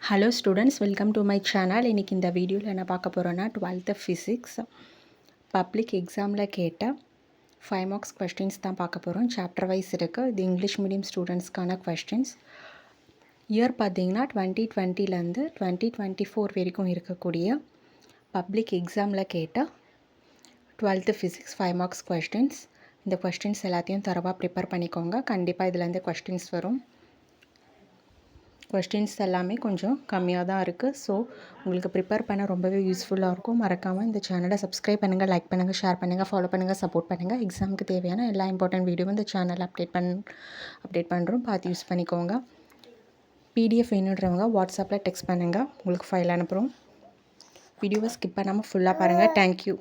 Hello students, welcome to my channel. இன்றைக்கி இந்த வீடியோவில் என்ன பார்க்க போகிறோன்னா 12th ஃபிசிக்ஸ் பப்ளிக் எக்ஸாமில் கேட்ட 5 மார்க்ஸ் கொஸ்டின்ஸ் தான் பார்க்க போகிறோம். சாப்டர் வைஸ் இருக்குது. இது இங்கிலீஷ் மீடியம் ஸ்டூடெண்ட்ஸ்க்கான கொஸ்டின்ஸ். இயர் பார்த்திங்கன்னா 2020லேருந்து 2024 வரைக்கும் இருக்கக்கூடிய பப்ளிக் எக்ஸாமில் கேட்ட 12th ஃபிசிக்ஸ் 5 மார்க்ஸ் கொஸ்டின்ஸ். இந்த கொஸ்டின்ஸ் எல்லாத்தையும் தரவாக ப்ரிப்பேர் பண்ணிக்கோங்க. கண்டிப்பாக இதுலேருந்து கொஸ்டின்ஸ் வரும். கொஸ்டின்ஸ் எல்லாமே கொஞ்சம் கம்மியாக தான் இருக்குது. ஸோ உங்களுக்கு ப்ரிப்பேர் பண்ண ரொம்பவே யூஸ்ஃபுல்லாக இருக்கும். மறக்காமல் இந்த சேனலை சப்ஸ்கிரைப் பண்ணுங்கள், லைக் பண்ணுங்கள், ஷேர் பண்ணுங்கள், ஃபாலோ பண்ணுங்கள், சப்போர்ட் பண்ணுங்கள். எக்ஸாமுக்கு தேவையான எல்லா இம்பார்ட்டன்ட் வீடியோவும் இந்த சேனலில் அப்டேட் பண்ணுறோம். பார்த்து யூஸ் பண்ணிக்கோங்க. பிடிஎஃப் வேணுன்றவங்க வாட்ஸ்அப்பில் டெக்ஸ்ட் பண்ணுங்கள், உங்களுக்கு ஃபைல் அனுப்புகிறோம். வீடியோவை ஸ்கிப் பண்ணாமல் ஃபுல்லாக பாருங்கள். தேங்க்யூ.